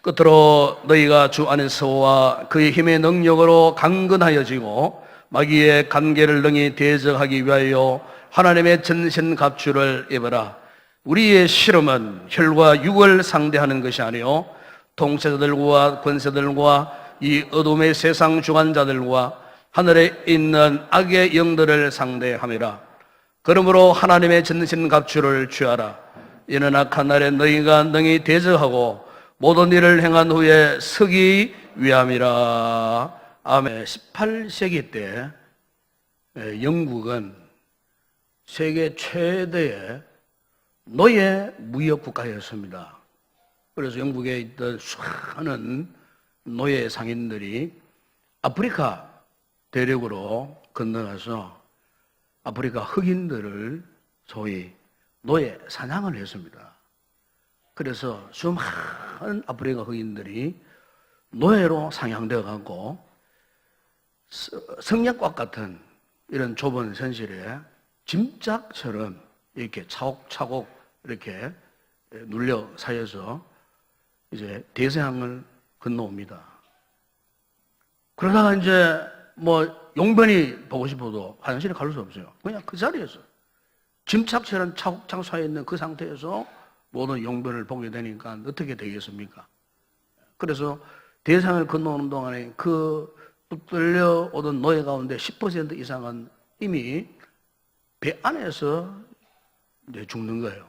끝으로 너희가 주 안에서와 그의 힘의 능력으로 강건하여지고 마귀의 관계를 능히 대적하기 위하여 하나님의 전신갑주를 입어라. 우리의 실험은 혈과 육을 상대하는 것이 아니요 통치자들과 권세들과 이 어둠의 세상 주관자들과 하늘에 있는 악의 영들을 상대함이라. 그러므로 하나님의 전신갑주를 취하라. 이는 악한 날에 너희가 능히 대적하고 모든 일을 행한 후에 서기 위함이라. 아멘. 18세기 때 영국은 세계 최대의 노예 무역 국가였습니다. 그래서 영국에 있던 수많은 노예 상인들이 아프리카 대륙으로 건너가서 아프리카 흑인들을 소위 노예 사냥을 했습니다. 그래서 수많은 아프리카 흑인들이 노예로 상향되어 가고 성냥갑 같은 이런 좁은 현실에 짐짝처럼 이렇게 차곡차곡 이렇게 눌려 쌓여서 이제 대서양을 건너옵니다. 그러다가 이제 뭐 용변이 보고 싶어도 화장실에 갈 수 없어요. 그냥 그 자리에서 짐짝처럼 차곡차곡 쌓여 있는 그 상태에서 모든 용변을 보게 되니까 어떻게 되겠습니까? 그래서 대서양을 건너오는 동안에 그 붙들려 오던 노예 가운데 10% 이상은 이미 배 안에서 이제 죽는 거예요.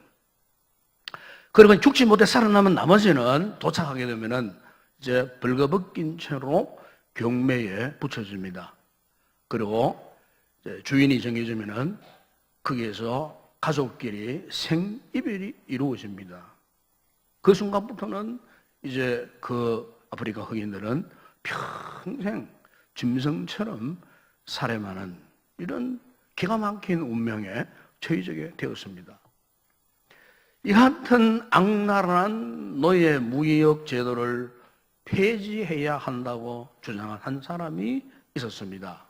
그러면 죽지 못해 살아남은 나머지는 도착하게 되면은 이제 벌거벗긴 채로 경매에 붙여집니다. 그리고 이제 주인이 정해지면은 거기에서 가족끼리 생이별이 이루어집니다. 그 순간부터는 이제 그 아프리카 흑인들은 평생 짐승처럼 살해하는 이런 기가 막힌 운명에 처해지게 되었습니다. 이 같은 악랄한 노예 무역 제도를 폐지해야 한다고 주장한 한 사람이 있었습니다.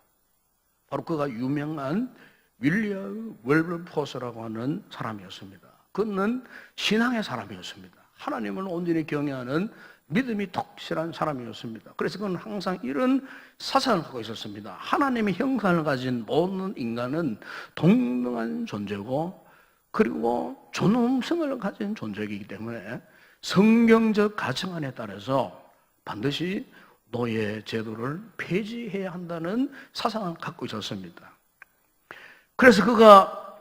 바로 그가 유명한 윌리엄 웰버포스라고 하는 사람이었습니다. 그는 신앙의 사람이었습니다. 하나님을 온전히 경외하는 믿음이 독실한 사람이었습니다. 그래서 그는 항상 이런 사상을 갖고 있었습니다. 하나님의 형상을 가진 모든 인간은 동등한 존재고 그리고 존엄성을 가진 존재이기 때문에 성경적 가치관에 따라서 반드시 노예 제도를 폐지해야 한다는 사상을 갖고 있었습니다. 그래서 그가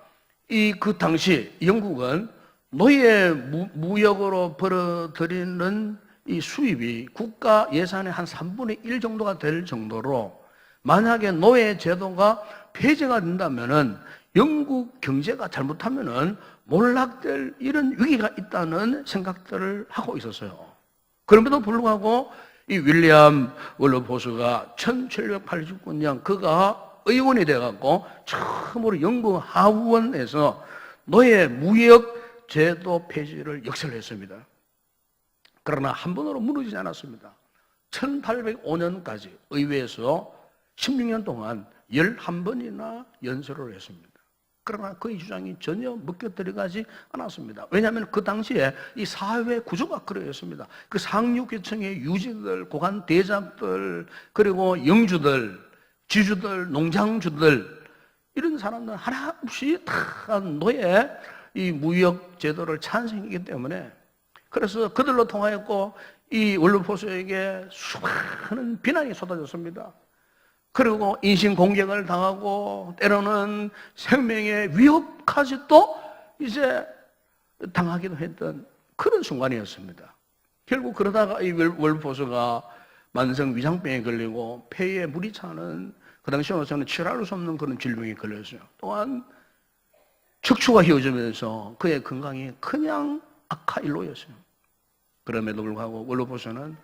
그 당시 영국은 노예 무역으로 벌어들이는 이 수입이 국가 예산의 한 3분의 1 정도가 될 정도로 만약에 노예 제도가 폐지가 된다면은 영국 경제가 잘못하면은 몰락될 이런 위기가 있다는 생각들을 하고 있었어요. 그럼에도 불구하고 이 윌리엄 월버포스가 1789년 그가 의원이 돼갖고 처음으로 영국 하원에서 노예 무역 제도 폐지를 역설했습니다. 그러나 한 번으로 무너지지 않았습니다. 1805년까지 의회에서 16년 동안 11번이나 연설을 했습니다. 그러나 그의 주장이 전혀 먹혀들어가지 않았습니다. 왜냐하면 그 당시에 이 사회 구조가 그러했습니다. 그 상류계층의 유지들, 고관 대작들, 그리고 영주들, 지주들, 농장주들 이런 사람들 하나 없이 다 노예 이 무역 제도를 찬성했기 때문에 그래서 그들로 통하였고 이 월버포스에게 수많은 비난이 쏟아졌습니다. 그리고 인신공격을 당하고 때로는 생명의 위협까지도 이제 당하기도 했던 그런 순간이었습니다. 결국 그러다가 이 월버포스가 만성 위장병에 걸리고 폐에 물이 차는 그 당시로서는 치료할 수 없는 그런 질병에 걸렸어요. 또한 척추가 휘어지면서 그의 건강이 그냥 악화일로였어요. 그럼에도 불구하고 월버포스는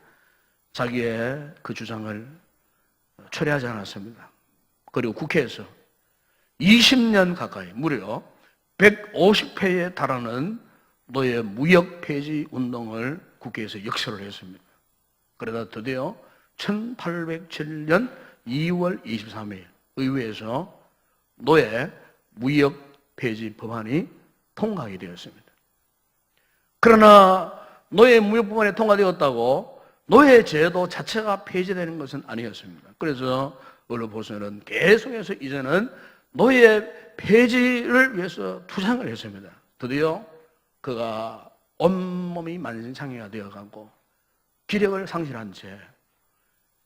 자기의 그 주장을 철회하지 않았습니다. 그리고 국회에서 20년 가까이 무려 150회에 달하는 노예 무역 폐지 운동을 국회에서 역설을 했습니다. 그러다 드디어 1807년 2월 23일 의회에서 노예 무역 폐지 법안이 통과하게 되었습니다. 그러나 노예 무역법안이 통과되었다고 노예 제도 자체가 폐지되는 것은 아니었습니다. 그래서 언론보수는 계속해서 이제는 노예 폐지를 위해서 투쟁을 했습니다. 드디어 그가 온몸이 만신창이가 되어가고 기력을 상실한 채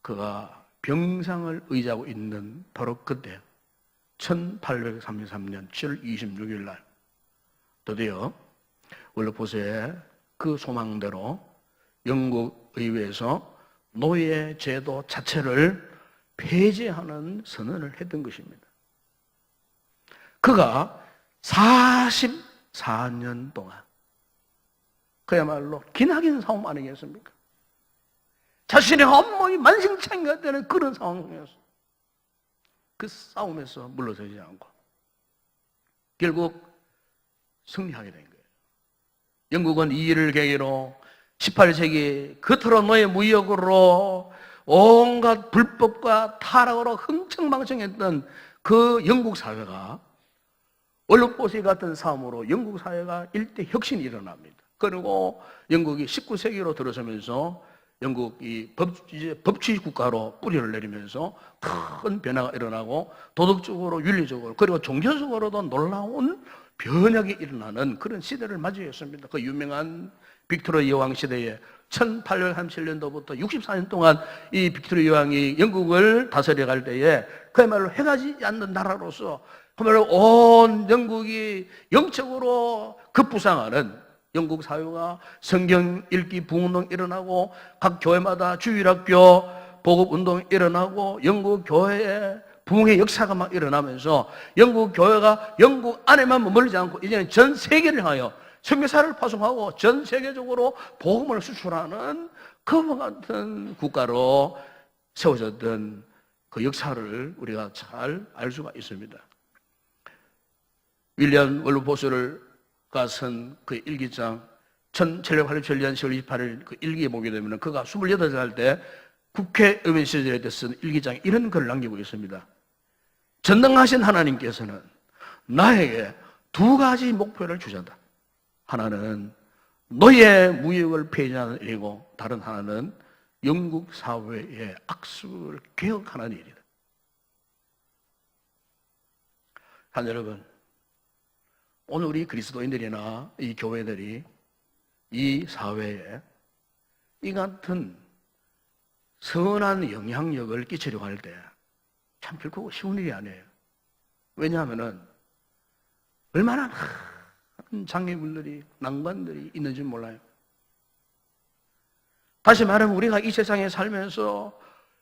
그가 병상을 의지하고 있는 바로 그때 1833년 7월 26일 날 드디어 월드포스의 그 소망대로 영국 의회에서 노예 제도 자체를 폐지하는 선언을 했던 것입니다. 그가 44년 동안 그야말로 기나긴 싸움 아니겠습니까? 자신의 온몸이 만신창이가 되는 그런 상황이었어. 그 싸움에서 물러서지 않고 결국 승리하게 된 거예요. 영국은 이 일을 계기로 18세기 그토록 노예 무역으로 온갖 불법과 타락으로 흥청망청했던 그 영국 사회가 월드포스 같은 싸움으로 영국 사회가 일대 혁신이 일어납니다. 그리고 영국이 19세기로 들어서면서 영국이 법치 국가로 뿌리를 내리면서 큰 변화가 일어나고 도덕적으로 윤리적으로 그리고 종교적으로도 놀라운 변혁이 일어나는 그런 시대를 맞이했습니다. 그 유명한 빅토리아 여왕 시대에 1837년도부터 64년 동안 이 빅토리아 여왕이 영국을 다스려 갈 때에 그야말로 해가지 않는 나라로서 그야말로 온 영국이 영적으로 급부상하는 영국 사회가 성경 읽기 부운동 일어나고 각 교회마다 주일학교 보급운동이 일어나고 영국 교회에 부흥의 역사가 막 일어나면서 영국 교회가 영국 안에만 머물지 않고 이제는 전 세계를 향하여 선교사를 파송하고 전 세계적으로 복음을 수출하는 그와 같은 국가로 세워졌던 그 역사를 우리가 잘 알 수가 있습니다. 윌리엄 월드포스가 쓴 그 일기장 1787년 10월 28일 그 일기에 보게 되면 그가 28살 때 국회의원 시절에 쓴 일기장에 이런 글을 남기고 있습니다. 전능하신 하나님께서는 나에게 두 가지 목표를 주셨다. 하나는 노예 무역을 폐지하는 일이고 다른 하나는 영국 사회의 악습을 개혁하는 일이다. 한 여러분, 오늘 우리 그리스도인들이나 이 교회들이 이 사회에 이 같은 선한 영향력을 끼치려고 할 때 참 결코 쉬운 일이 아니에요. 왜냐하면 얼마나 많은 장애물들이 난관들이 있는지 몰라요. 다시 말하면 우리가 이 세상에 살면서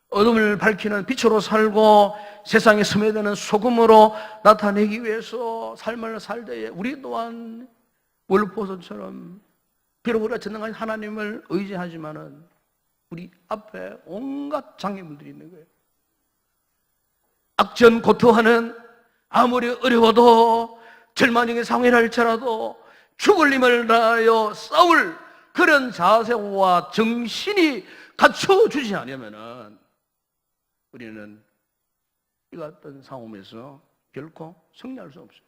어둠을 밝히는 빛으로 살고 세상에 스며드는 소금으로 나타내기 위해서 삶을 살 때에 우리 또한 월드포스처럼 비록 우리가 전능하신 하나님을 의지하지만은 우리 앞에 온갖 장애물들이 있는 거예요. 악전 고투하는 아무리 어려워도 절망적인 상황이라 할지라도 죽을 힘을 다하여 싸울 그런 자세와 정신이 갖춰주지 않으면은 우리는 이 같은 상황에서 결코 승리할 수 없어요.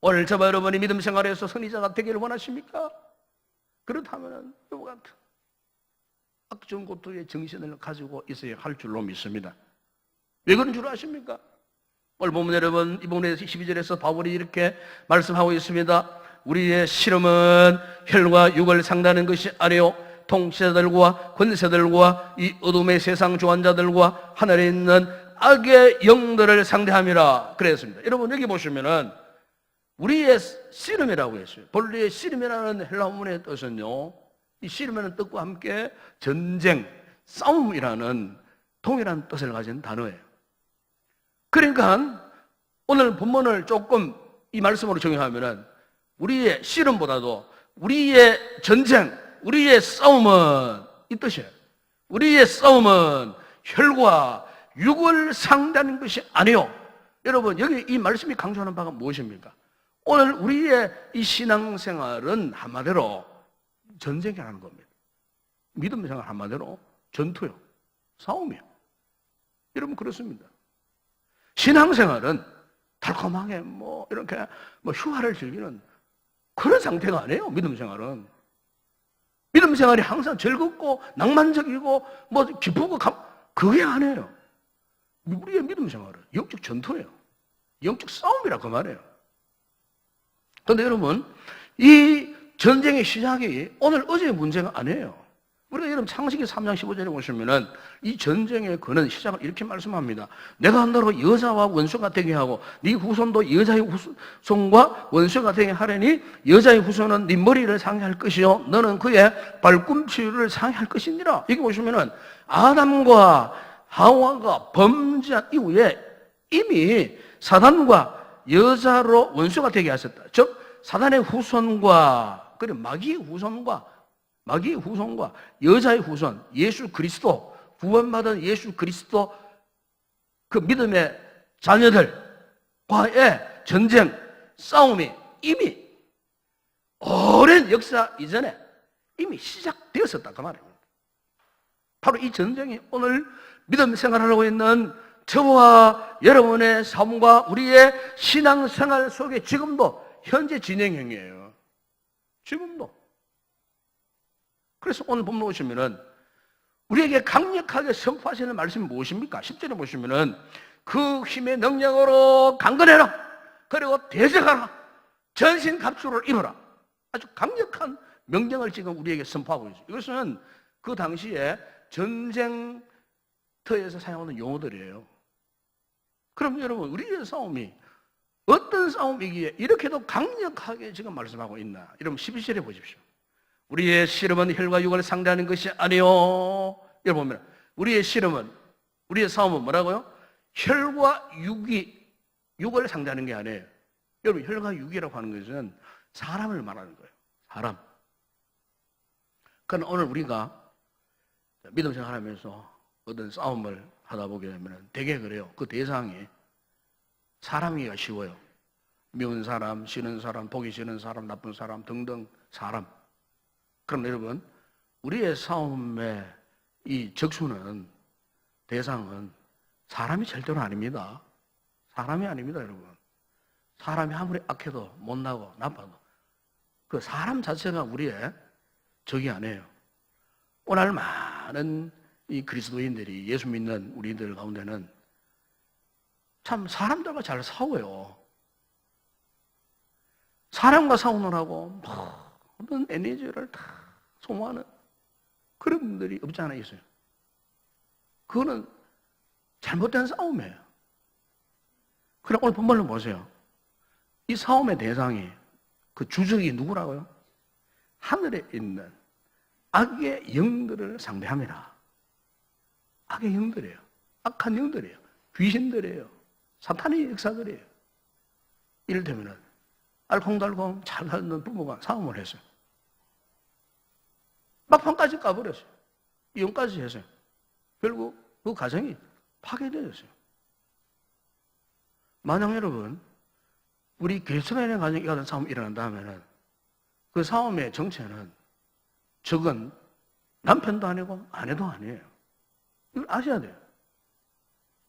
오늘 저와 여러분이 믿음 생활에서 승리자가 되기를 원하십니까? 그렇다면 이와 같은 악전고투의 정신을 가지고 있어야 할 줄로 믿습니다. 왜 그런 줄 아십니까? 오늘 보면 여러분 이번에 12절에서 바울이 이렇게 말씀하고 있습니다. 우리의 실험은 혈과 육을 상대하는 것이 아니요 통치자들과 권세들과 이 어둠의 세상 주관자들과 하늘에 있는 악의 영들을 상대함이라 그랬습니다. 여러분 여기 보시면은 우리의 씨름이라고 했어요. 본래의 씨름이라는 헬라어문의 뜻은요, 이 씨름이라는 뜻과 함께 전쟁, 싸움이라는 동일한 뜻을 가진 단어예요. 그러니까 오늘 본문을 조금 이 말씀으로 정의하면은 우리의 씨름보다도 우리의 전쟁, 우리의 싸움은 이 뜻이에요. 우리의 싸움은 혈과 육을 상대하는 것이 아니요. 여러분 여기 이 말씀이 강조하는 바가 무엇입니까? 오늘 우리의 이 신앙생활은 한마디로 전쟁이라는 겁니다. 믿음생활 한마디로 전투요, 싸움이요. 여러분 그렇습니다. 신앙생활은 달콤하게 이렇게 휴화를 즐기는 그런 상태가 아니에요. 믿음 생활은. 믿음 생활이 항상 즐겁고 낭만적이고 뭐 기쁘고 그게 아니에요. 우리의 믿음 생활은 영적 전투예요. 영적 싸움이라 그 말이에요. 그런데 여러분, 이 전쟁의 시작이 오늘 어제의 문제가 아니에요. 우리가 여러분 창세기 3장 15절에 보시면은 이 전쟁의 근원 시작을 이렇게 말씀합니다. 내가 너로 여자와 원수가 되게 하고 네 후손도 여자의 후손과 원수가 되게 하려니 여자의 후손은 네 머리를 상해할 것이요 너는 그의 발꿈치를 상해할 것이니라. 여기 보시면은 아담과 하와가 범죄한 이후에 이미 사단과 여자로 원수가 되게 하셨다. 즉 사단의 후손과 그리고 마귀의 후손과 여자의 후손, 예수 그리스도, 구원받은 예수 그리스도 그 믿음의 자녀들과의 전쟁, 싸움이 이미 오랜 역사 이전에 이미 시작되었었다 그 말입니다. 바로 이 전쟁이 오늘 믿음 생활하고 있는 저와 여러분의 삶과 우리의 신앙생활 속에 지금도 현재 진행형이에요. 지금도. 그래서 오늘 본문 보시면은 우리에게 강력하게 선포하시는 말씀이 무엇입니까? 10절에 보시면은 그 힘의 능력으로 강건해라. 그리고 대적하라. 전신 갑주를 입어라. 아주 강력한 명령을 지금 우리에게 선포하고 있어요. 이것은 그 당시에 전쟁터에서 사용하는 용어들이에요. 그럼 여러분, 우리의 싸움이 어떤 싸움이기에 이렇게도 강력하게 지금 말씀하고 있나? 여러분 11절에 보십시오. 우리의 씨름은 혈과 육을 상대하는 것이 아니요. 여러분 보면 우리의 씨름은, 우리의 싸움은 뭐라고요? 혈과 육을 상대하는 게 아니에요. 여러분 혈과 육이라고 하는 것은 사람을 말하는 거예요. 사람. 그러나 오늘 우리가 믿음 생활하면서 어떤 싸움을 하다 보게 되면 되게 그래요. 그 대상이 사람이기가 쉬워요. 미운 사람, 싫은 사람, 보기 싫은 사람, 나쁜 사람 등등 사람. 그럼 여러분, 우리의 싸움의 이 적수는, 대상은 사람이 절대로 아닙니다. 사람이 아닙니다, 여러분. 사람이 아무리 악해도 못나고 나빠도 그 사람 자체가 우리의 적이 아니에요. 오늘 많은 이 그리스도인들이, 예수 믿는 우리들 가운데는 참 사람들과 잘 싸워요. 사람과 싸우느라고 모든 에너지를 다 소모하는 그런 분들이 없지 않아 있어요. 그거는 잘못된 싸움이에요. 그럼 오늘 본문을 보세요. 이 싸움의 대상이, 그 주적이 누구라고요? 하늘에 있는 악의 영들을 상대함이라. 악의 영들이에요. 악한 영들이에요. 귀신들이에요. 사탄의 역사들이에요. 이를테면 알콩달콩 잘 사는 부부가 싸움을 했어요. 막판까지 까버렸어요. 이혼까지 했어요. 결국 그 가정이 파괴되었어요. 만약 여러분, 우리 개성의 가정에 이런 싸움이 일어난다 하면은 그 싸움의 정체는 적은 남편도 아니고 아내도 아니에요. 이걸 아셔야 돼요.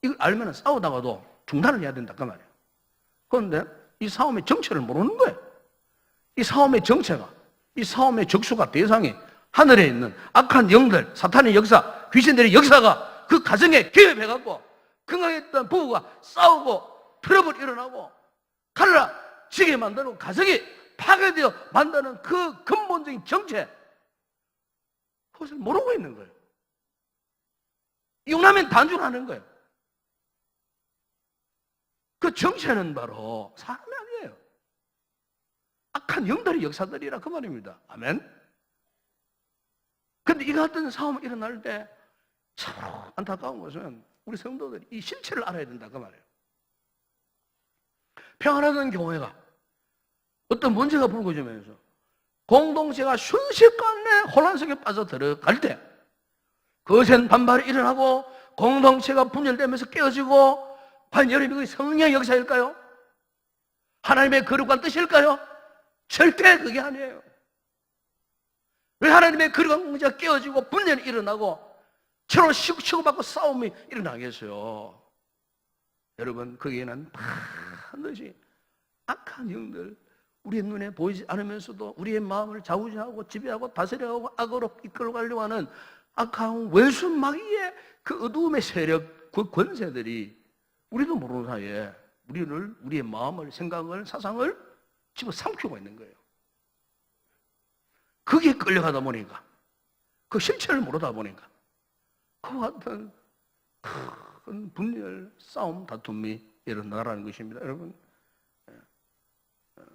이걸 알면 싸우다가도 중단을 해야 된다 그 말이에요. 그런데 이 싸움의 정체를 모르는 거예요. 이 싸움의 정체가, 이 싸움의 적수가, 대상이 하늘에 있는 악한 영들, 사탄의 역사, 귀신들의 역사가 그 가정에 개입해갖고 건강했던 부부가 싸우고 트러블 일어나고 갈라 지게 만들고 가정이 파괴되어 만드는 그 근본적인 정체, 그것을 모르고 있는 거예요. 용라면 단순하는 거예요. 그 정체는 바로 사람이 아니에요. 악한 영들의 역사들이라 그 말입니다. 아멘. 근데 이 같은 싸움이 일어날 때 참 안타까운 것은 우리 성도들이 이 실체를 알아야 된다 그 말이에요. 평안하던 교회가 어떤 문제가 불거지면서 공동체가 순식간에 혼란 속에 빠져 들어갈 때 거센 반발이 일어나고 공동체가 분열되면서 깨어지고, 과연 여러분이 성령의 역사일까요? 하나님의 거룩한 뜻일까요? 절대 그게 아니에요. 왜 하나님의 거룩한 공동체가 깨어지고 분열이 일어나고 서로 치고받고 싸움이 일어나겠어요? 여러분, 거기에는 반드시 악한 영들, 우리의 눈에 보이지 않으면서도 우리의 마음을 좌우지하고 지배하고 다스려가고 악으로 이끌어 가려고 하는 악한 외수 마귀의 그 어두움의 세력, 그 권세들이 우리도 모르는 사이에 우리의 마음을, 생각을, 사상을 집어삼키고 있는 거예요. 거기에 끌려가다 보니까, 그 실체를 모르다 보니까 그와 같은 큰 분열, 싸움, 다툼이 일어나라는 것입니다. 여러분,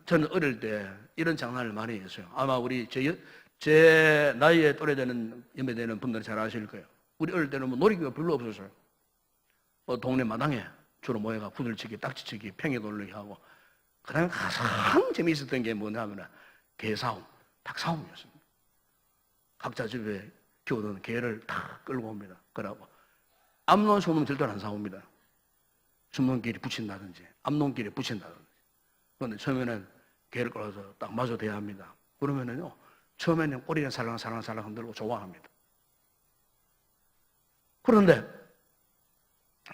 저는 어릴 때 이런 장난을 많이 했어요. 아마 제 나이에 또래되는, 연배되는 분들은 잘 아실 거예요. 우리 어릴 때는 뭐 놀이기가 별로 없었어요. 동네 마당에 주로 모여가 구들치기, 딱지치기, 팽이 돌리기 하고, 그다음에 가장 재미있었던 게 뭐냐면 개싸움, 닭싸움이었습니다. 각자 집에 키우던 개를 다 끌고 옵니다. 그러고 암놈, 소놈 절대로 안 싸웁니다. 숨놈끼리 붙인다든지 암놈끼리 붙인다든지. 그런데 처음에는 개를 끌어서 딱 마주대야 합니다. 그러면은요, 처음에는 꼬리를 살랑살랑 흔들고 좋아합니다. 그런데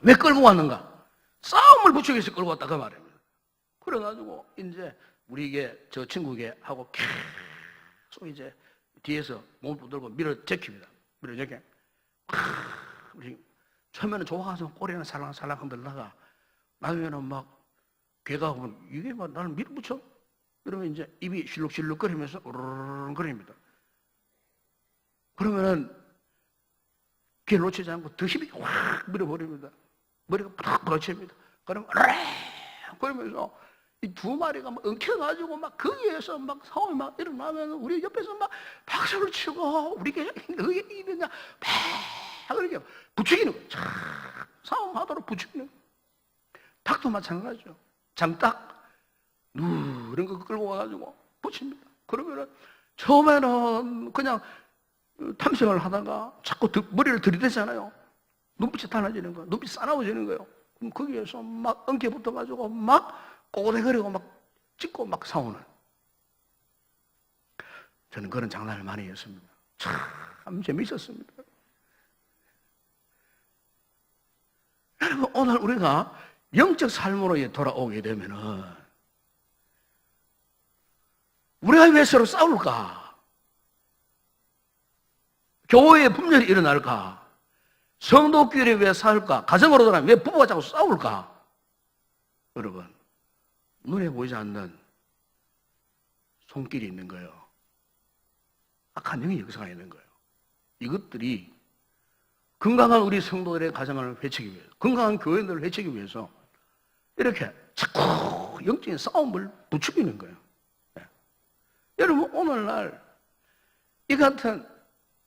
왜 끌고 왔는가? 싸움을 부추기 위해서 끌고 왔다 그 말입니다. 그래가지고 이제 우리에게, 저 친구에게 하고 계속 이제 뒤에서 몸을 붙들고 밀어 제킵니다. 밀어 제껴. 처음에는 좋아서 꼬리는 살랑살랑 흔들다가 나중에는 막 개가 보면 이게 막 나를 밀어붙여? 그러면 이제 입이 실룩실룩 거리면서 으르르 거립니다. 그러면은 개를 놓치지 않고 더 힘이 확 밀어버립니다. 머리가 팍 부러집니다. 그러면 그러면서 이 두 마리가 막 엉켜가지고 막 거기에서 막 싸움이 막 일어나면 우리 옆에서 막 박수를 치고 우리 개 너희 이러냐 팍 그렇게 부추기는 거예요. 쫙 싸움하도록 부추기는 거예요. 닭도 마찬가지죠. 장닭 이런 거 끌고 와가지고 붙입니다. 그러면은 처음에는 그냥 탐색을 하다가 자꾸 머리를 들이대잖아요. 눈빛이 달라지는 거예요. 눈빛이 싸나워지는 거예요. 그럼 거기에서 막 엉켜 붙어가지고 막 꼬대거리고 막 찍고 막 싸우는. 저는 그런 장난을 많이 했습니다. 참 재미있었습니다. 여러분, 오늘 우리가 영적 삶으로 돌아오게 되면은 우리가 왜 서로 싸울까? 교회에 분열이 일어날까? 성도끼리 왜 싸울까? 가정으로 돌아가면 왜 부부가 자꾸 싸울까? 여러분, 눈에 보이지 않는 손길이 있는 거예요. 악한 영의 역사가 있는 거예요. 이것들이 건강한 우리 성도들의 가정을 회치기 위해서, 건강한 교회들을 회치기 위해서 이렇게 자꾸 영적인 싸움을 부추기는 거예요. 네. 여러분, 오늘날 이 같은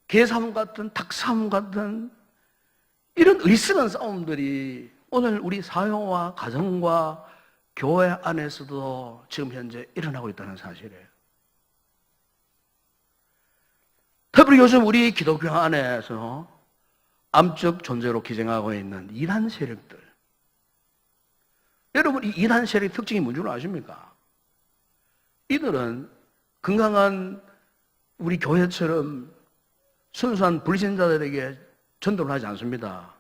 개싸움 같은 닭싸움 같은 이런 어리석은 싸움들이 오늘 우리 사회와 가정과 교회 안에서도 지금 현재 일어나고 있다는 사실이에요. 특별히 요즘 우리 기독교 안에서 암적 존재로 기생하고 있는 이단 세력들. 여러분, 이 이단 세력의 특징이 뭔지 아십니까? 이들은 건강한 우리 교회처럼 순수한 불신자들에게 전도를 하지 않습니다.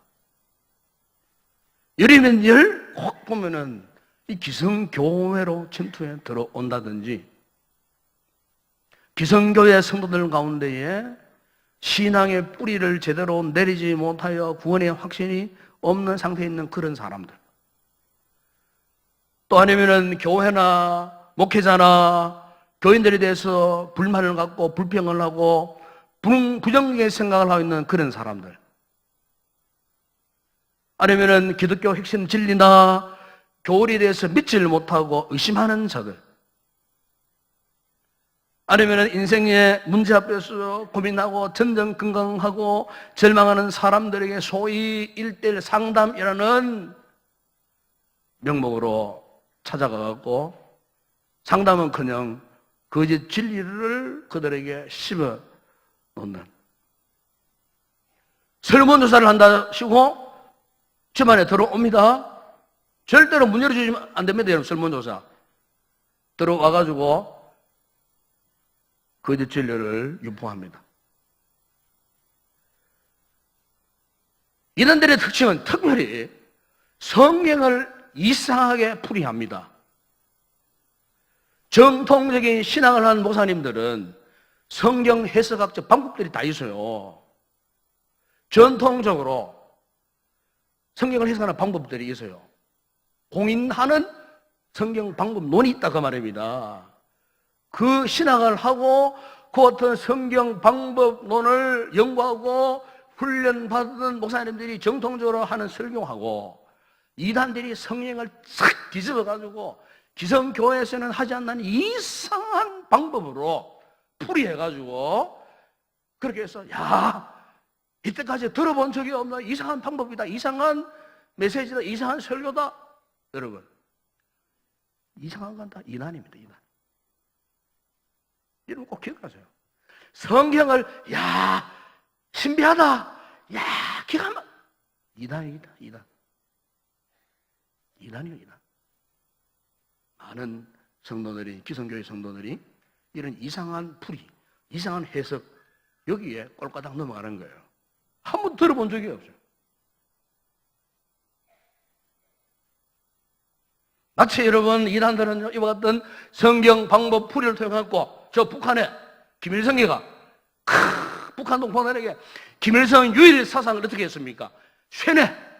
열이면 열, 확 보면은 이 기성교회로 침투해 들어온다든지, 기성교회 성도들 가운데에 신앙의 뿌리를 제대로 내리지 못하여 구원의 확신이 없는 상태에 있는 그런 사람들. 또 아니면은 교회나 목회자나 교인들에 대해서 불만을 갖고 불평을 하고 부정적인 생각을 하고 있는 그런 사람들. 아니면은 기독교 핵심 진리나 교리에 대해서 믿지를 못하고 의심하는 자들. 아니면은 인생의 문제 앞에서 고민하고 전전긍긍하고 절망하는 사람들에게 소위 1:1 상담이라는 명목으로 찾아가고 상담은커녕 거짓 진리를 그들에게 씹어 놓는, 설문조사를 한다시고 집안에 들어옵니다. 절대로 문 열어주시면 안 됩니다. 여러분, 설문조사 들어와가지고 거짓 진리를 유포합니다. 이단들의 특징은 특별히 성경을 이상하게 풀이합니다. 정통적인 신앙을 하는 목사님들은 성경 해석학적 방법들이 다 있어요. 전통적으로 성경을 해석하는 방법들이 있어요. 공인하는 성경 방법론이 있다 그 말입니다. 그 신학을 하고 그 어떤 성경 방법론을 연구하고 훈련받은 목사님들이 정통적으로 하는 설교하고 이단들이 성경을 싹 뒤집어가지고 기성교회에서는 하지 않는 이상한 방법으로 풀이해가지고 그렇게 해서 야 이때까지 들어본 적이 없는 이상한 방법이다, 이상한 메시지다, 이상한 설교다. 여러분, 이상한 건 다 이단입니다. 이단. 여러분 꼭 기억하세요. 성경을 야 신비하다, 야 기가 막 이단이다. 이단이요, 이단. 많은 성도들이, 기성교회 성도들이 이런 이상한 풀이, 이상한 해석 여기에 꼴까닥 넘어가는 거예요. 한번 들어본 적이 없어요. 마치 여러분 이단들은 이와 같은 성경 방법 풀이를 통해서 저 북한에 김일성이가 북한 동포들에게 김일성 유일 사상을 어떻게 했습니까? 쇠뇌.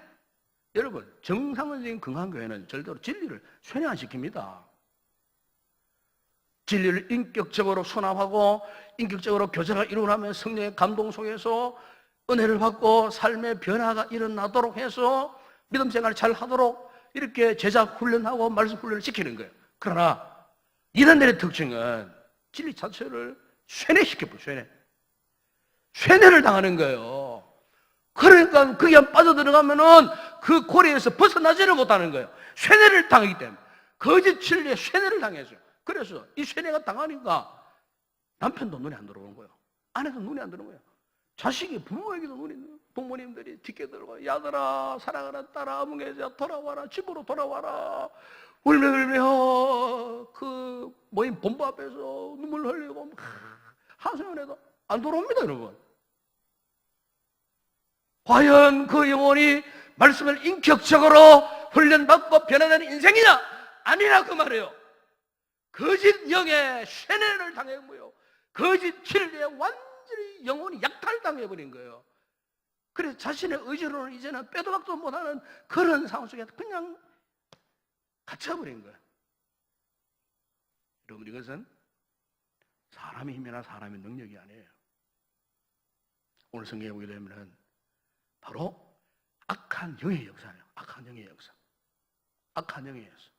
여러분 정상적인 건강교회는 절대로 진리를 쇠뇌 안 시킵니다. 진리를 인격적으로 수납하고 인격적으로 교제가 일어나면 성령의 감동 속에서 은혜를 받고 삶의 변화가 일어나도록 해서 믿음 생활을 잘 하도록 이렇게 제작 훈련하고 말씀 훈련을 시키는 거예요. 그러나 이단들의 특징은 진리 자체를 쇠뇌시켜버려요. 쇠뇌를 당하는 거예요. 그러니까 그게 빠져들어가면은 그 고리에서 벗어나지를 못하는 거예요. 쇠뇌를 당하기 때문에. 거짓 진리에 쇠뇌를 당했어요. 그래서 이 쇠뇌가 당하니까 남편도 눈에 안 들어오는 거예요. 아내도 눈에 안 들어오는 거예요. 자식이 부모에게도 눈이, 부모님들이 뒷게 들고 야들아 사랑하는 딸아 어머니자 돌아와라, 집으로 돌아와라, 울며 그 모임 본부 앞에서 눈물 흘리고 하소연해도 안 돌아옵니다. 여러분, 과연 그 영혼이 말씀을 인격적으로 훈련받고 변화되는 인생이냐? 아니라 그 말이에요. 거짓 영의 쇠뇌를 당했고요, 거짓 진리에 완전히 영혼이 약탈당해버린 거예요. 그래서 자신의 의지로는 이제는 빼도 박도 못하는 그런 상황 속에 그냥 갇혀버린 거예요. 여러분, 이것은 사람의 힘이나 사람의 능력이 아니에요. 오늘 성경에 보게 되면 바로 악한 영의 역사예요. 악한 영의 역사. 악한 영의 역사.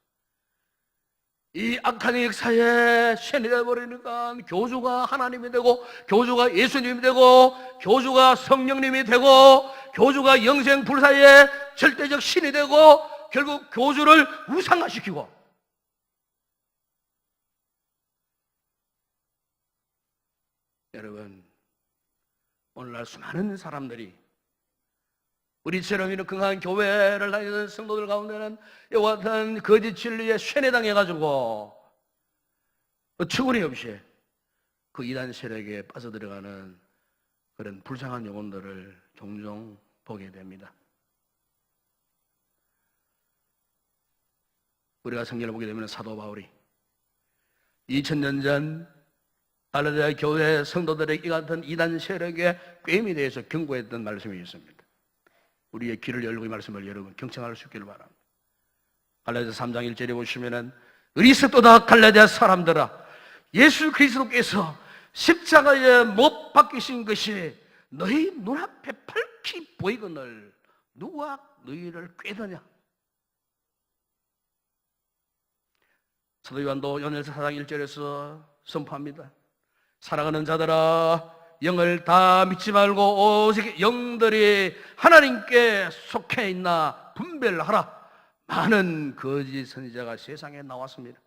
이 악한 역사에 쇠뇌되어 버리니까 교주가 하나님이 되고, 교주가 예수님이 되고, 교주가 성령님이 되고, 교주가 영생 불사의 절대적 신이 되고, 결국 교주를 우상화시키고, 여러분 오늘날 수많은 사람들이 우리처럼 이런 건강한 교회를 다니는 성도들 가운데는 이와 같은 거짓 진리에 쇠뇌당해가지고 어처구니 없이 그 이단 세력에 빠져들어가는 그런 불쌍한 영혼들을 종종 보게 됩니다. 우리가 성경을 보게 되면 사도 바울이 2000년 전 갈라디아 교회 성도들의 이 같은 이단 세력의 꾀임에 대해서 경고했던 말씀이 있습니다. 우리의 귀를 열고 이 말씀을 여러분 경청할 수 있기를 바랍니다. 갈라디아 3장 1절에 보시면은 어리석도다 갈라디아 사람들아, 예수 그리스도께서 십자가에 못 박히신 것이 너희 눈앞에 밝히 보이거늘 누가 너희를 꾀더냐. 사도 요한도 요한일서 4장 1절에서 선포합니다. 사랑하는 자들아, 영을 다 믿지 말고 오직 영들이 하나님께 속해 있나 분별하라. 많은 거짓 선지자가 세상에 나왔습니다.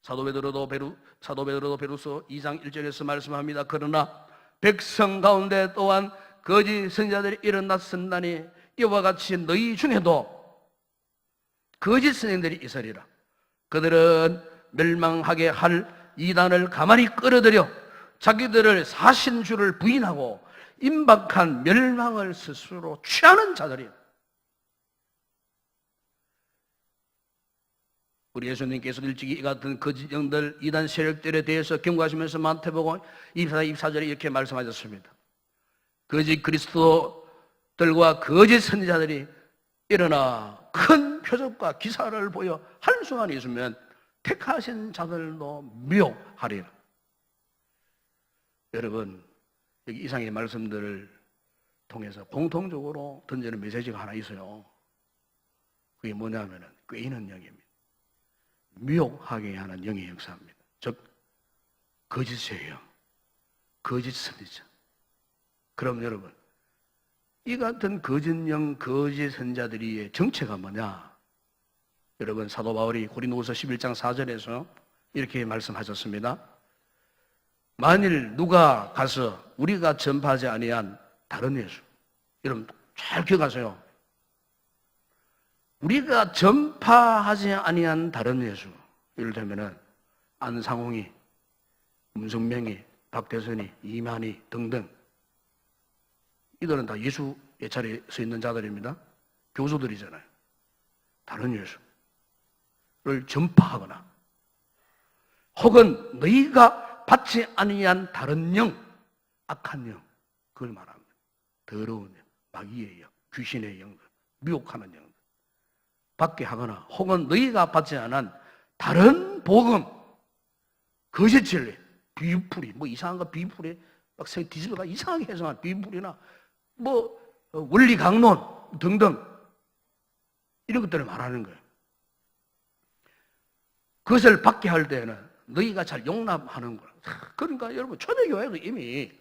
사도 베드로도 베드로서 2장 1절에서 말씀합니다. 그러나 백성 가운데 또한 거짓 선지자들이 일어났었나니 이와 같이 너희 중에도 거짓 선생들이 있으리라. 그들은 멸망하게 할 이단을 가만히 끌어들여 자기들을 사신 줄을 부인하고 임박한 멸망을 스스로 취하는 자들이에요. 우리 예수님께서 일찍이 이 같은 거짓 영들, 이단 세력들에 대해서 경고하시면서 마태복음 24절에 이렇게 말씀하셨습니다. 거짓 그리스도들과 거짓 선지자들이 일어나 큰 표적과 기사를 보여 할 수만 있으면 택하신 자들도 미혹하리라. 여러분, 여기 이상의 말씀들을 통해서 공통적으로 던지는 메시지가 하나 있어요. 그게 뭐냐면은 꾀이는 영입니다. 미혹하게 하는 영의 역사입니다. 즉 거짓의 영, 거짓 선지자. 그럼 여러분, 이 같은 거짓 영, 거짓 선지자들의 정체가 뭐냐? 여러분, 사도 바울이 고린도후서 11장 4절에서 이렇게 말씀하셨습니다. 만일 누가 가서 우리가 전파하지 아니한 다른 예수, 여러분 잘 기억하세요. 우리가 전파하지 아니한 다른 예수, 이를테면은 안상홍이, 문성명이, 박대선이, 이만희 등등, 이들은 다 예수의 자리에 서 있는 자들입니다. 교수들이잖아요. 다른 예수를 전파하거나 혹은 너희가 받지 아니한 다른 영, 악한 영, 그걸 말합니다. 더러운 영, 마귀의 영, 귀신의 영들, 미혹하는 영들 받게 하거나 혹은 너희가 받지 않은 다른 복음, 거짓 진리, 비유풀이, 뭐 이상한 거 비유풀이 막 뒤집어가 이상하게 해석한 비유풀이나 뭐 원리 강론 등등 이런 것들을 말하는 거예요. 그것을 받게 할 때는 너희가 잘 용납하는 거예요. 그러니까 여러분 초대교회도 이미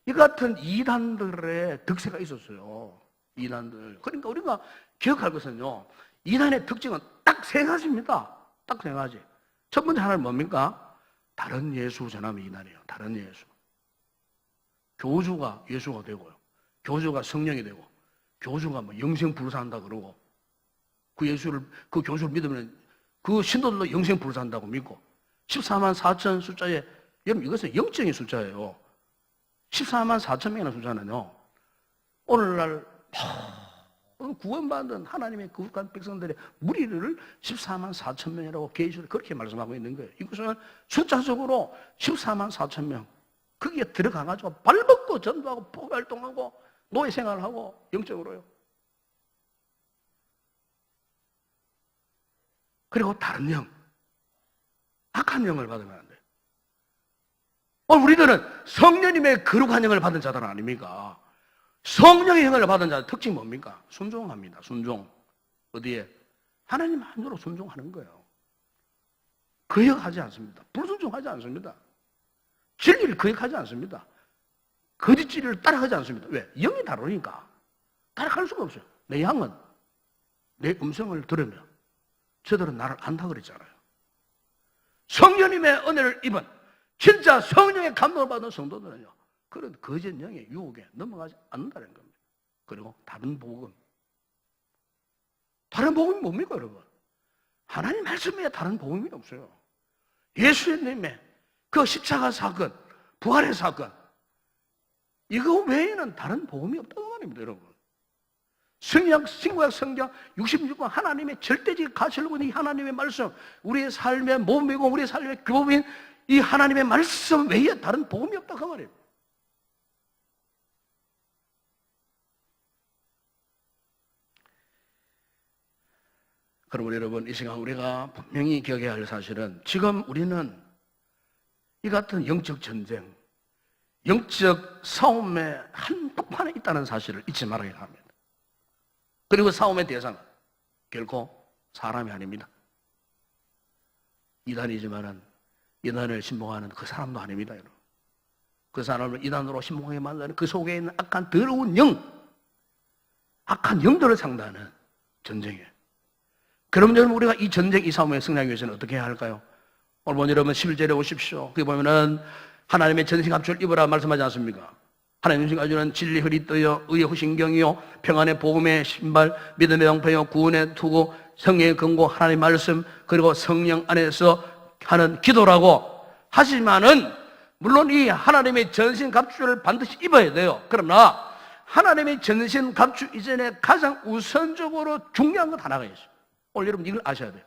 이 같은 이단들의 득세가 있었어요. 이단들. 그러니까 우리가 기억할 것은요, 이단의 특징은 딱 세 가지입니다. 딱 세 가지. 첫 번째 하나는 뭡니까? 다른 예수 전하면 이단이에요. 다른 예수. 교주가 예수가 되고요. 교주가 성령이 되고, 교주가 뭐 영생 불사한다 그러고, 그 예수를, 그 교주를 믿으면 그 신도들도 영생 불사한다고 믿고, 14만 4천 숫자에, 여러분 이것은 영적인 숫자예요. 14만 4천 명이라는 숫자는요, 오늘날 구원받은 하나님의 거룩한 백성들의 무리를 14만 4천 명이라고 계시를 그렇게 말씀하고 있는 거예요. 이것은 숫자적으로 14만 4천 명, 거기에 들어가가지고 발벗고 전도하고 포괄동하고 노예 생활하고 영적으로요. 그리고 다른 영, 악한 영을 받으면 안 돼요. 우리들은 성령님의 거룩한 영을 받은 자들 아닙니까? 성령의 영을 받은 자들 특징이 뭡니까? 순종합니다. 순종. 어디에? 하나님 한으로 순종하는 거예요. 거역하지 않습니다. 불순종하지 않습니다. 진리를 거역하지 않습니다. 거짓 진리를 따라가지 않습니다. 왜? 영이 다르니까 따라갈 수가 없어요. 내 양은 내 음성을 들으면 저들은 나를 안다 그랬잖아요. 성령님의 은혜를 입은 진짜 성령의 감동을 받은 성도들은요, 그런 거짓 영의 유혹에 넘어가지 않는다는 겁니다. 그리고 다른 복음. 다른 복음이 뭡니까, 여러분? 하나님 말씀 외에 다른 복음이 없어요. 예수님의 그 십자가 사건, 부활의 사건, 이거 외에는 다른 복음이 없다는 말입니다, 여러분. 신구약 성경 66권 하나님의 절대적 가치를 이 하나님의 말씀, 우리의 삶의 몸이고 우리의 삶의 교법인 이 하나님의 말씀 외에 다른 복음이 없다 그 말이에요. 그러면 여러분, 이 시간 우리가 분명히 기억해야 할 사실은 지금 우리는 이 같은 영적 전쟁, 영적 싸움의 한복판에 있다는 사실을 잊지 말아야 합니다. 그리고 싸움의 대상은 결코 사람이 아닙니다. 이단이지만은 이단을 신봉하는 그 사람도 아닙니다, 여러분. 그 사람을 이단으로 신봉하게 만드는 그 속에 있는 악한 더러운 영, 악한 영들을 상대하는 전쟁이에요. 그럼 여러분, 우리가 이 전쟁, 이 싸움에 승리하기 위해서는 어떻게 해야 할까요? 오늘 여러분 11절에 오십시오. 거기 보면은 하나님의 전신갑주를 입으라 말씀하지 않습니까? 하나님의 전신갑주는 진리 흐리떠여 의의 후신경이요 평안의 복음의 신발, 믿음의 방패요 구원의 투구, 성령의 근고, 하나님의 말씀, 그리고 성령 안에서 하는 기도라고 하지만은 물론 이 하나님의 전신갑주를 반드시 입어야 돼요. 그러나 하나님의 전신갑주 이전에 가장 우선적으로 중요한 것 하나가 있어요. 오늘 여러분 이걸 아셔야 돼요.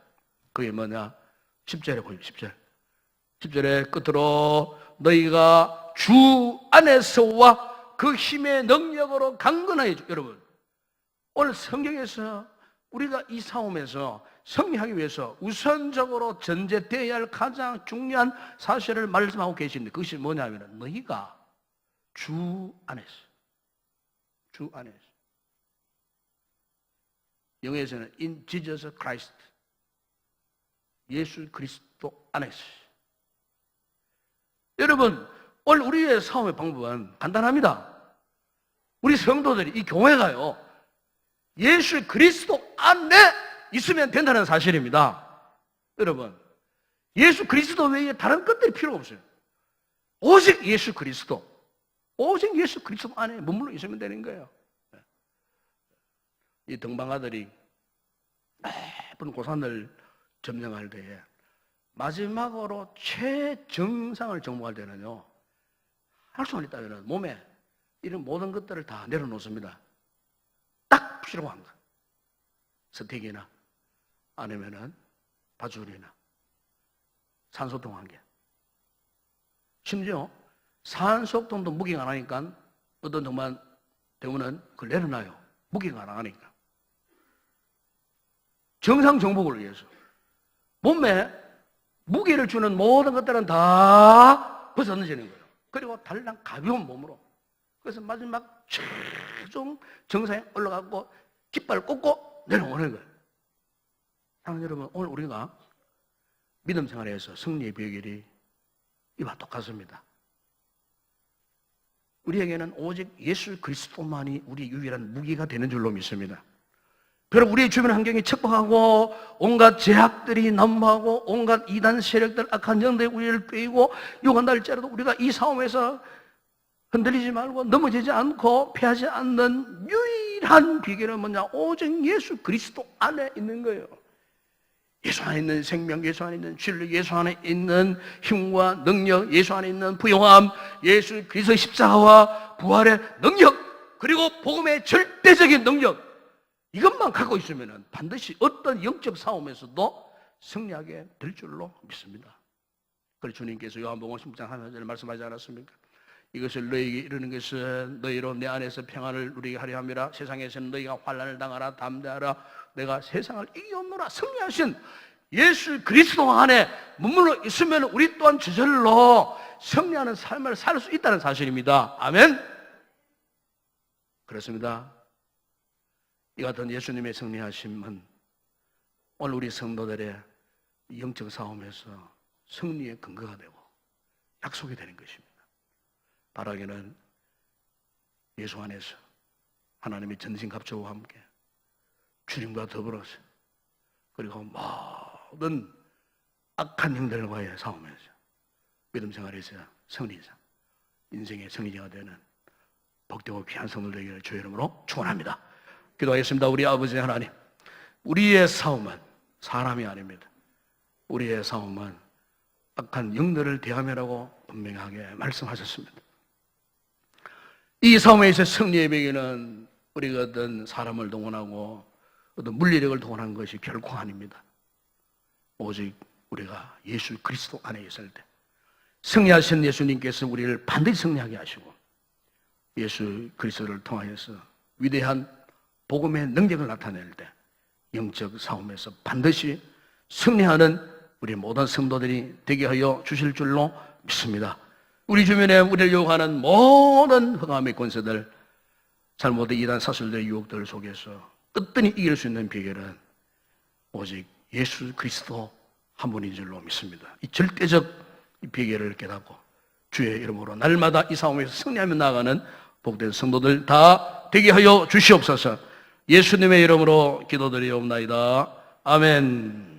그게 뭐냐? 10절에 보여요. 10절. 10절에 끝으로 너희가 주 안에서와 그 힘의 능력으로 강건하여. 여러분, 오늘 성경에서 우리가 이 싸움에서 승리하기 위해서 우선적으로 전제되어야 할 가장 중요한 사실을 말씀하고 계시는데, 그것이 뭐냐면 너희가 주 안에서, 주 안에서, 영어에서는 in Jesus Christ, 예수 그리스도 안에서. 여러분, 오늘 우리의 싸움의 방법은 간단합니다. 우리 성도들이, 이 교회가요, 예수 그리스도 안에 있으면 된다는 사실입니다. 여러분, 예수 그리스도 외에 다른 것들이 필요 없어요. 오직 예수 그리스도, 오직 예수 그리스도 안에 머물러 있으면 되는 거예요. 이 등방아들이 매번 고산을 점령할 때에 마지막으로 최정상을 정복할 때는요, 할 수만 있다면 몸에 이런 모든 것들을 다 내려놓습니다. 딱 부시라고 합니다. 스틱이나 아니면은 바줄이나 산소통 한 개. 심지어 산소통도 무게가 안 하니까 어떤 정말 대부분은 그걸 내려놔요. 무게가 안 하니까. 정상 정복을 위해서 몸에 무게를 주는 모든 것들은 다 벗어던지는 거예요. 그리고 달랑 가벼운 몸으로. 그래서 마지막 최종 정상에 올라가고 깃발을 꽂고 내려오는 거예요. 사랑하는 여러분, 오늘 우리가 믿음 생활에서 승리의 비결이 이와 똑같습니다. 우리에게는 오직 예수 그리스도만이 우리 유일한 무기가 되는 줄로 믿습니다. 그럼 우리의 주변 환경이 척박하고 온갖 제약들이 난무하고 온갖 이단 세력들, 악한 영들이 우리를 빼이고 유혹한다 할지라도 우리가 이 싸움에서 흔들리지 말고 넘어지지 않고 패하지 않는 유일한 비결은 뭐냐? 오직 예수 그리스도 안에 있는 거예요. 예수 안에 있는 생명, 예수 안에 있는 진리, 예수 안에 있는 힘과 능력, 예수 안에 있는 부요함, 예수 그리스도의 십자가와 부활의 능력, 그리고 복음의 절대적인 능력, 이것만 갖고 있으면 반드시 어떤 영적 싸움에서도 승리하게 될 줄로 믿습니다. 그래서 주님께서 요한복음 10장 1절에 말씀하지 않았습니까? 이것을 너희에게 이르는 것은 너희로 내 안에서 평안을 누리게 하려 함이라. 세상에서는 너희가 환난을 당하라. 담대하라. 내가 세상을 이겼노라. 승리하신 예수 그리스도 안에 머물러 있으면 우리 또한 저절로 승리하는 삶을 살 수 있다는 사실입니다. 아멘. 그렇습니다. 이 같은 예수님의 승리하심은 오늘 우리 성도들의 영적 싸움에서 승리의 근거가 되고 약속이 되는 것입니다. 바라기는 예수 안에서 하나님의 전신갑주와 함께 주님과 더불어서 그리고 모든 악한 영들과의 싸움에서 믿음 생활에서 승리자, 인생의 승리자가 되는 복되고 귀한 성도들 되기를 주의 이름으로 축원합니다. 기도하겠습니다. 우리 아버지 하나님, 우리의 싸움은 사람이 아닙니다. 우리의 싸움은 악한 영들을 대하며라고 분명하게 말씀하셨습니다. 이 싸움에서 승리의 비결은 우리가 어떤 사람을 동원하고 어떤 물리력을 동원한 것이 결코 아닙니다. 오직 우리가 예수 그리스도 안에 있을 때 승리하신 예수님께서 우리를 반드시 승리하게 하시고 예수 그리스도를 통하여서 위대한 복음의 능력을 나타낼 때 영적 싸움에서 반드시 승리하는 우리 모든 성도들이 되게 하여 주실 줄로 믿습니다. 우리 주변에 우리를 유혹하는 모든 흑암의 권세들, 잘못된 이단 사슬들의 유혹들 속에서 끝없이 이길 수 있는 비결은 오직 예수 그리스도 한 분인 줄로 믿습니다. 이 절대적 비결을 깨닫고 주의 이름으로 날마다 이 싸움에서 승리하며 나아가는 복된 성도들 다 되게 하여 주시옵소서. 예수님의 이름으로 기도드리옵나이다. 아멘.